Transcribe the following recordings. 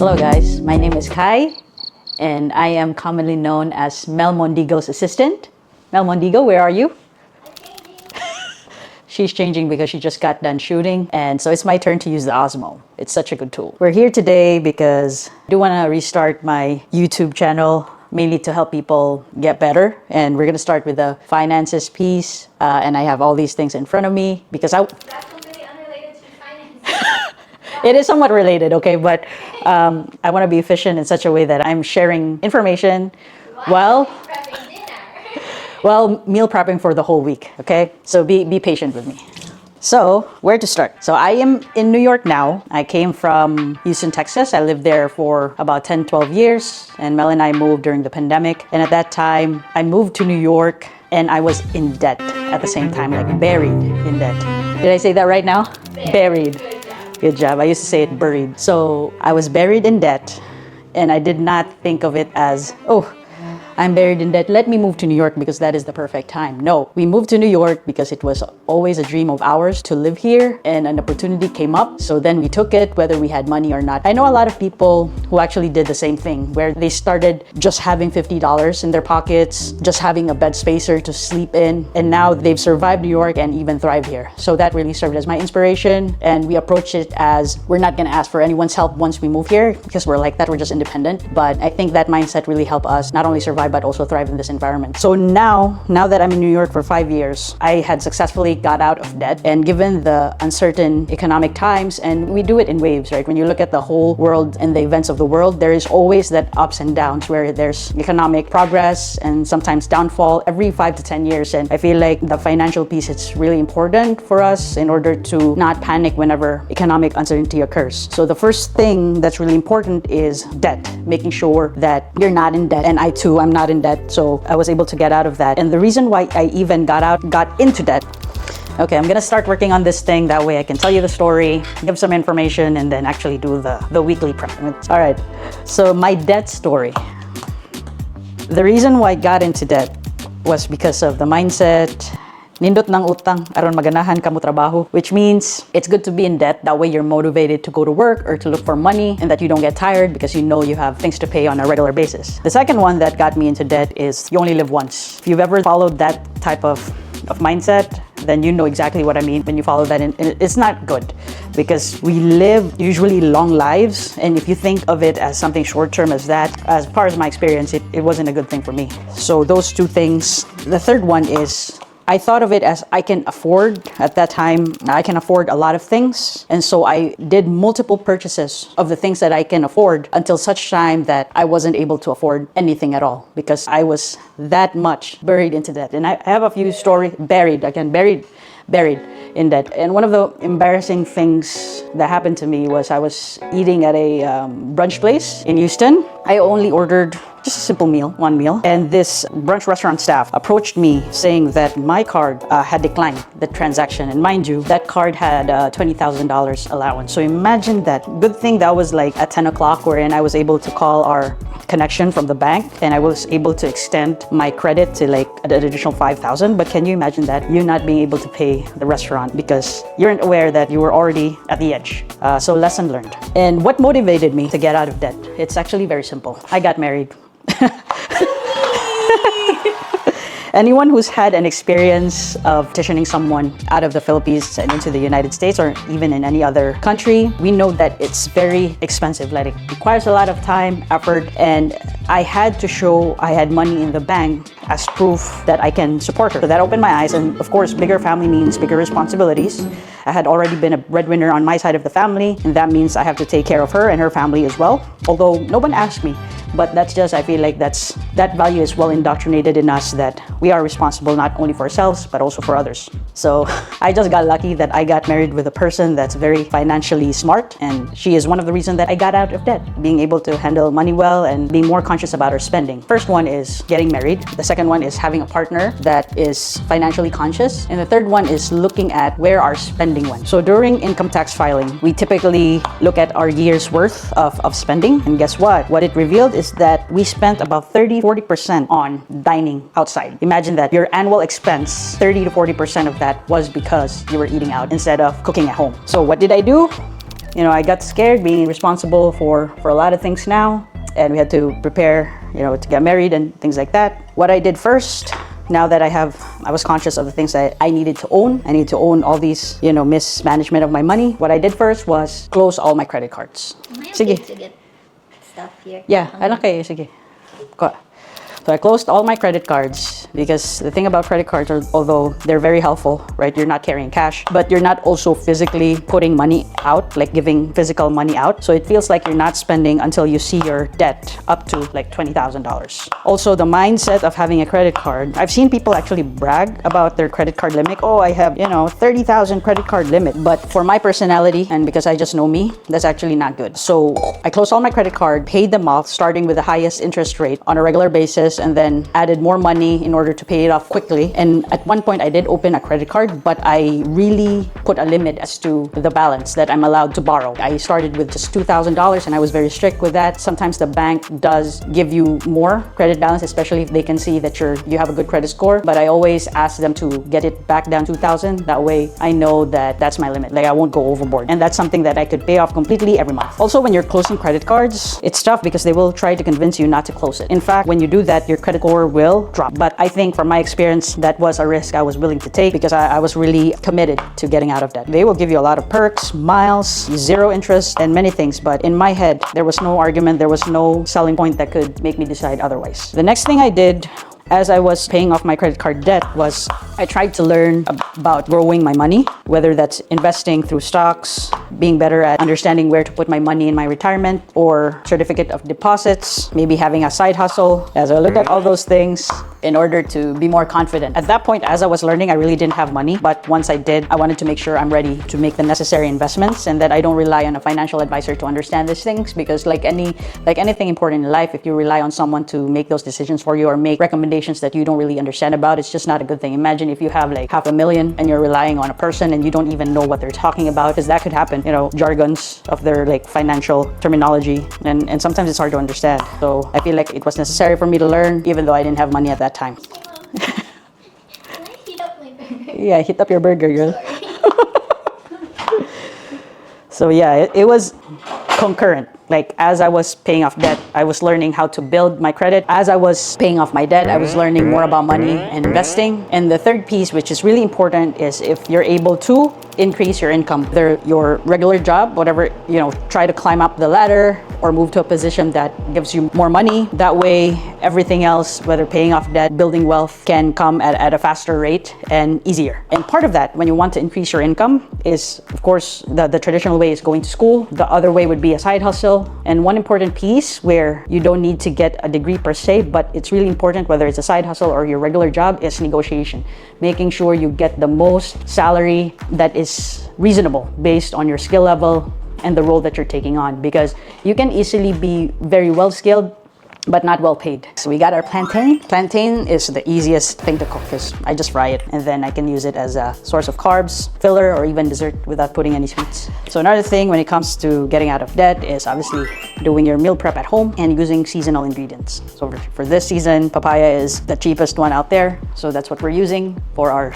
Hello guys, my name is Kai and I am commonly known as Mel Mondigo's assistant. Mel Mondigo, where are you? She's changing because she just got done shooting, and so it's my turn to use the Osmo. It's such a good tool. We're here today because I do want to restart my YouTube channel, mainly to help people get better. And we're going to start with the finances piece. And I have all these things in front of me because That's completely unrelated to finance. it is somewhat related, okay? But I want to be efficient in such a way that I'm sharing information while Prepping dinner. well, meal prepping for the whole week, okay? So be patient with me. So, where to start? So I am in New York now. I came from Houston, Texas. I lived there for about 10, 12 years. And Mel and I moved during the pandemic. And at that time, I moved to New York and I was in debt at the same time, like buried in debt. Did I say that right now? Buried. Good job. Good job. I used to say it buried. So I was buried in debt and I did not think of it as, oh, I'm buried in debt. Let me move to New York because that is the perfect time. No, we moved to New York because it was always a dream of ours to live here and an opportunity came up. So then we took it, whether we had money or not. I know a lot of people who actually did the same thing, where they started just having $50 in their pockets, just having a bed spacer to sleep in. And now they've survived New York and even thrived here. So that really served as my inspiration. And we approach it as we're not going to ask for anyone's help once we move here because we're like that. We're just independent. But I think that mindset really helped us not only survive but also thrive in this environment. So now that I'm in New York for 5 years, I had successfully got out of debt. And given the uncertain economic times, and we do it in waves, right? When you look at the whole world and the events of the world, there is always that ups and downs where there's economic progress and sometimes downfall every 5 to 10 years. And I feel like the financial piece is really important for us in order to not panic whenever economic uncertainty occurs. So the first thing that's really important is debt, making sure that you're not in debt. And I too, I'm not in debt. So I was able to get out of that. And the reason why I even got into debt. Okay, I'm gonna start working on this thing. That way I can tell you the story, give some information, and then actually do the weekly prep. All right, so my debt story. The reason why I got into debt was because of the mindset, nindot ng utang, aron maganahan kamo trabaho, which means it's good to be in debt. That way you're motivated to go to work or to look for money and that you don't get tired because you know you have things to pay on a regular basis. The second one that got me into debt is you only live once. If you've ever followed that type of mindset, then you know exactly what I mean when you follow that. And it's not good because we live usually long lives. And if you think of it as something short-term as that, as far as my experience, it wasn't a good thing for me. So those two things. The third one is I thought of it as I can afford, at that time, I can afford a lot of things. And so I did multiple purchases of the things that I can afford until such time that I wasn't able to afford anything at all because I was that much buried into debt. And I have a few stories, buried in debt. And one of the embarrassing things that happened to me was I was eating at a brunch place in Houston. I only ordered just a simple meal, one meal. And this brunch restaurant staff approached me saying that my card had declined the transaction. And mind you, that card had $20,000 allowance. So imagine that. Good thing that was like at 10 o'clock wherein I was able to call our connection from the bank and I was able to extend my credit to like an additional 5,000. But can you imagine that? You not being able to pay the restaurant because you weren't aware that you were already at the edge. So lesson learned. And what motivated me to get out of debt? It's actually very simple. I got married. Anyone who's had an experience of petitioning someone out of the Philippines and into the United States or even in any other country, we know that it's very expensive. Like it requires a lot of time, effort, and I had to show I had money in the bank as proof that I can support her. So that opened my eyes, and of course, bigger family means bigger responsibilities. I had already been a breadwinner on my side of the family, and that means I have to take care of her and her family as well. Although no one asked me, but that's just, I feel like that value is well indoctrinated in us that we are responsible not only for ourselves, but also for others. So I just got lucky that I got married with a person that's very financially smart, and she is one of the reasons that I got out of debt, being able to handle money well and being more conscious about our spending. First one is getting married. The second one is having a partner that is financially conscious. And the third one is looking at where our spending went. So during income tax filing, we typically look at our year's worth of spending. And guess what? What it revealed is that we spent about 30-40% on dining outside. Imagine that your annual expense, 30 to 40% of that was because you were eating out instead of cooking at home. So what did I do? I got scared being responsible for a lot of things now, and we had to prepare, to get married and things like that. What I did first, now that I was conscious of the things that I needed to own. I need to own all these, mismanagement of my money. What I did first was close all my credit cards. Am I okay Sige. to get stuff here? Yeah, alam kayo, sige. Ko. So I closed all my credit cards because the thing about credit cards are, although they're very helpful, right? You're not carrying cash, but you're not also physically putting money out, like giving physical money out. So it feels like you're not spending until you see your debt up to like $20,000. Also, the mindset of having a credit card, I've seen people actually brag about their credit card limit. Oh, I have, 30,000 credit card limit. But for my personality, and because I just know me, that's actually not good. So I closed all my credit card, paid them off, starting with the highest interest rate on a regular basis, and then added more money in order to pay it off quickly. And at one point I did open a credit card, but I really put a limit as to the balance that I'm allowed to borrow. I started with just $2,000 and I was very strict with that. Sometimes the bank does give you more credit balance, especially if they can see that you have a good credit score, but I always ask them to get it back down to $2,000. That way I know that that's my limit. Like I won't go overboard. And that's something that I could pay off completely every month. Also, when you're closing credit cards, it's tough because they will try to convince you not to close it. In fact, when you do that, your credit score will drop. But I think from my experience, that was a risk I was willing to take because I was really committed to getting out of debt. They will give you a lot of perks, miles, zero interest, and many things. But in my head, there was no argument, there was no selling point that could make me decide otherwise. The next thing I did as I was paying off my credit card debt was I tried to learn about growing my money, whether that's investing through stocks, being better at understanding where to put my money in my retirement or certificate of deposits, maybe having a side hustle. As I looked at all those things in order to be more confident. At that point, as I was learning, I really didn't have money. But once I did, I wanted to make sure I'm ready to make the necessary investments and that I don't rely on a financial advisor to understand these things, because like anything important in life, if you rely on someone to make those decisions for you or make recommendations that you don't really understand about, it's just not a good thing. Imagine if you have like $500,000 and you're relying on a person and you don't even know what they're talking about, because that could happen, jargons of their like financial terminology, and sometimes it's hard to understand. So I feel like it was necessary for me to learn, even though I didn't have money at that time. Can I heat up my burger? Yeah, hit up your burger, girl. Sorry. So yeah, it was concurrent. Like as I was paying off debt, I was learning how to build my credit. As I was paying off my debt, I was learning more about money and investing. And the third piece, which is really important, is if you're able to increase your income, whether your regular job, whatever, try to climb up the ladder or move to a position that gives you more money. That way, everything else, whether paying off debt, building wealth, can come at a faster rate and easier. And part of that, when you want to increase your income, is of course the traditional way is going to school. The other way would be a side hustle. And one important piece where you don't need to get a degree per se, but it's really important, whether it's a side hustle or your regular job, is negotiation. Making sure you get the most salary that is reasonable based on your skill level and the role that you're taking on, because you can easily be very well skilled but not well paid. So we got our plantain. Plantain is the easiest thing to cook because I just fry it and then I can use it as a source of carbs, filler, or even dessert without putting any sweets. So another thing when it comes to getting out of debt is obviously doing your meal prep at home and using seasonal ingredients. So for this season, papaya is the cheapest one out there. So that's what we're using for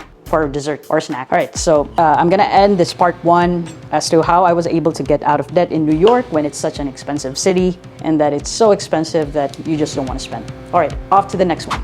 dessert or snack. All right, so I'm gonna end this part one as to how I was able to get out of debt in New York when it's such an expensive city and that it's so expensive that you just don't want to spend. All right, off to the next one.